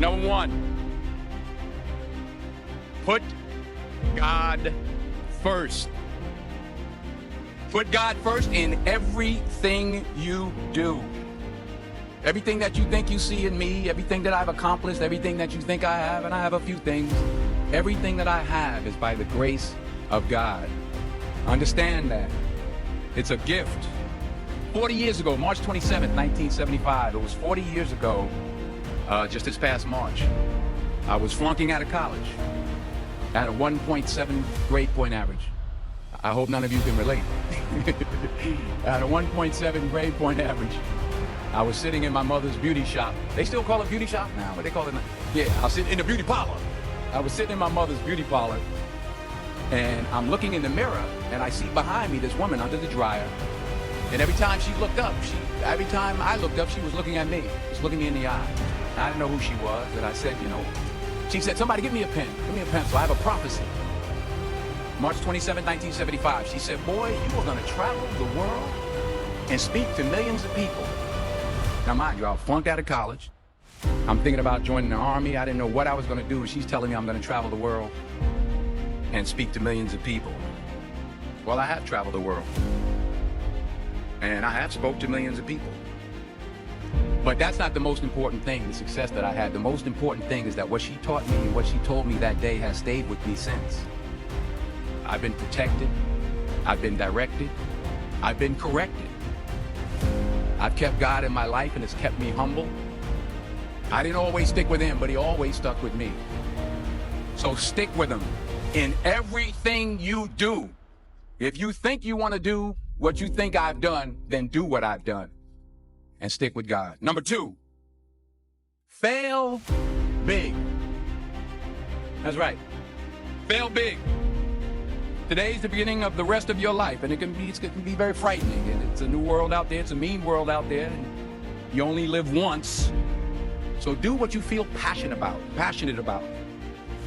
Number one, put God first. Put God first in everything you do. Everything that you think you see in me, everything that I've accomplished, everything that you think I have, and I have a few things, everything that I have is by the grace of God. Understand that. It's a gift. 40 years ago, March 27th, 1975, it was 40 years ago, just this past March, I was flunking out of college at a 1.7 grade point average. I hope none of you can relate. At a 1.7 grade point average, I was sitting in my mother's beauty shop. They still call it beauty shop now, but they call it, yeah, I was sitting in the beauty parlor. I was sitting in my mother's beauty parlor, and I'm looking in the mirror, and I see behind me this woman under the dryer. And every time she looked up, every time I looked up, she was looking at me, just looking me in the eye. I didn't know who she was, and I said, she said, somebody give me a pen, give me a pencil, I have a prophecy. March 27, 1975, she said, boy, you are gonna travel the world and speak to millions of people. Now mind you, I flunked out of college. I'm thinking about joining the army. I didn't know what I was gonna do. She's telling me I'm gonna travel the world and speak to millions of people. Well, I have traveled the world. And I have spoke to millions of people. But that's not the most important thing, the success that I had. The most important thing is that what she taught me and what she told me that day has stayed with me since. I've been protected, I've been directed, I've been corrected. I've kept God in my life and it's kept me humble. I didn't always stick with him, but he always stuck with me. So stick with him in everything you do. If you think you want to do what you think I've done, then do what I've done and stick with God. Number two, fail big. That's right. Fail big. Today's the beginning of the rest of your life, and it can be very frightening. And it's a new world out there. It's a mean world out there. And you only live once. So do what you feel passionate about.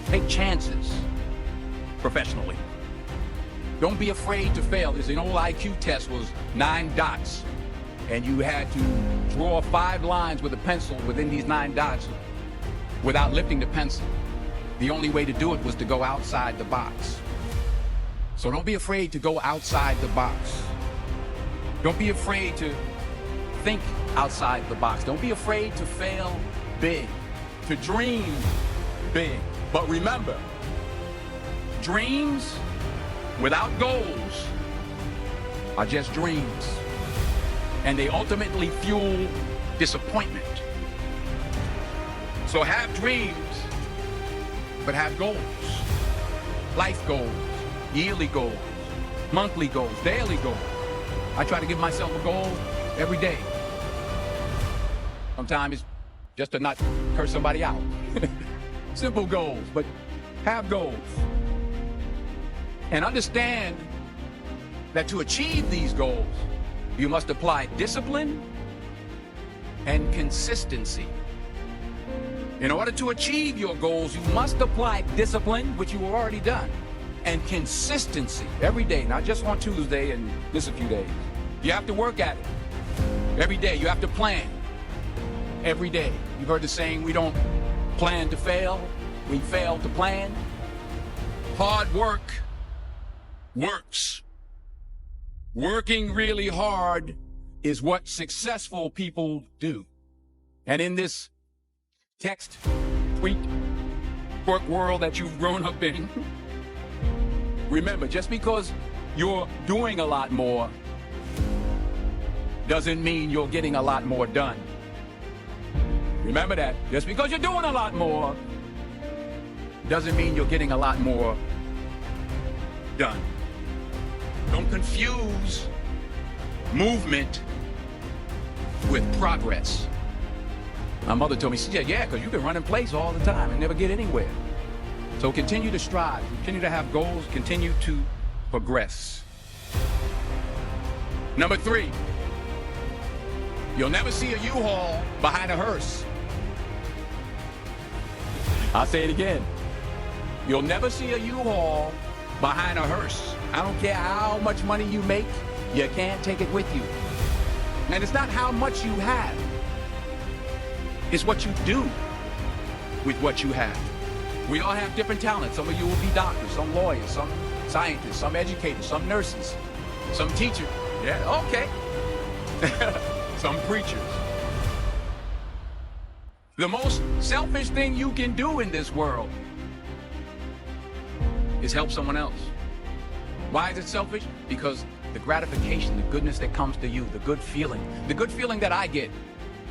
Take chances professionally. Don't be afraid to fail. There's an old IQ test was 9 dots, and you had to draw 5 lines with a pencil within these 9 dots without lifting the pencil. The only way to do it was to go outside the box. So don't be afraid to go outside the box. Don't be afraid to think outside the box. Don't be afraid to fail big, to dream big. But remember, dreams without goals are just dreams, and they ultimately fuel disappointment. So have dreams, but have goals. Life goals, yearly goals, monthly goals, daily goals. I try to give myself a goal every day. Sometimes it's just to not curse somebody out. Simple goals, but have goals. And understand that to achieve these goals, you must apply discipline and consistency. In order to achieve your goals, you must apply discipline, which you have already done, and consistency every day, not just on Tuesday and just a few days. You have to work at it every day. You have to plan every day. You've heard the saying, we don't plan to fail, we fail to plan. Hard work works. Working really hard is what successful people do. And in this text, tweet, work world that you've grown up in, remember, just because you're doing a lot more doesn't mean you're getting a lot more done. Remember that. Just because you're doing a lot more doesn't mean you're getting a lot more done. Don't confuse movement with progress. My mother told me, she said, yeah, because you can run in place all the time and never get anywhere. So continue to strive, continue to have goals, continue to progress. Number 3, you'll never see a U-Haul behind a hearse. I'll say it again. You'll never see a U-Haul behind a hearse. I don't care how much money you make, you can't take it with you. And it's not how much you have, it's what you do with what you have. We all have different talents. Some of you will be doctors, some lawyers, some scientists, some educators, some nurses, some teachers. Yeah, okay. Some preachers. The most selfish thing you can do in this world is help someone else. Why is it selfish? Because the gratification, the goodness that comes to you, the good feeling that I get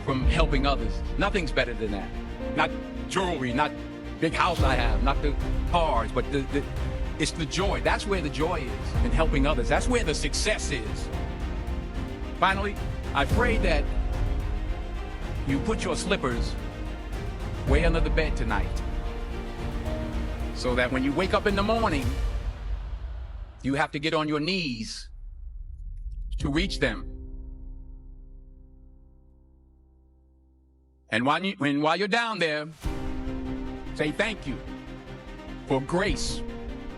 from helping others, nothing's better than that. Not jewelry, not big house I have, not the cars, but it's the joy. That's where the joy is in helping others. That's where the success is. Finally, I pray that you put your slippers way under the bed tonight, so that when you wake up in the morning, you have to get on your knees to reach them. And while you're down there, say thank you for grace.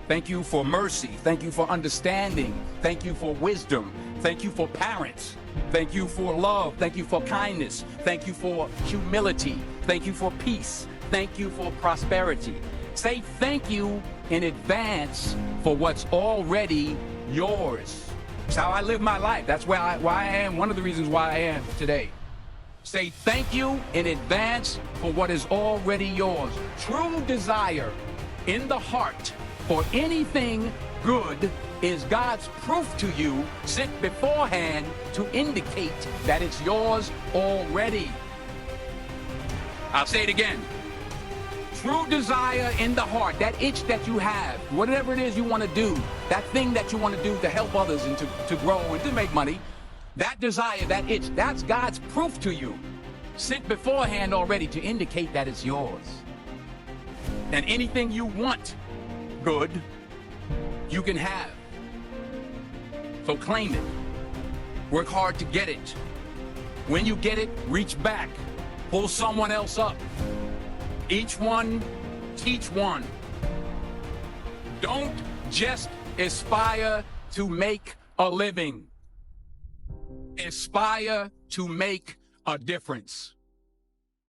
Thank you for mercy. Thank you for understanding. Thank you for wisdom. Thank you for parents. Thank you for love. Thank you for kindness. Thank you for humility. Thank you for peace. Thank you for prosperity. Say thank you in advance for what's already yours. It's how I live my life. That's why I am, one of the reasons why I am today. Say thank you in advance for what is already yours. True desire in the heart for anything good is God's proof to you sent beforehand to indicate that it's yours already. I'll say it again. True desire in the heart, that itch that you have, whatever it is you want to do, that thing that you want to do to help others and to grow and to make money, that desire, that itch, that's God's proof to you, sent beforehand already to indicate that it's yours. And anything you want good, you can have. So claim it. Work hard to get it. When you get it, reach back. Pull someone else up. Each one, teach one. Don't just aspire to make a living. Aspire to make a difference.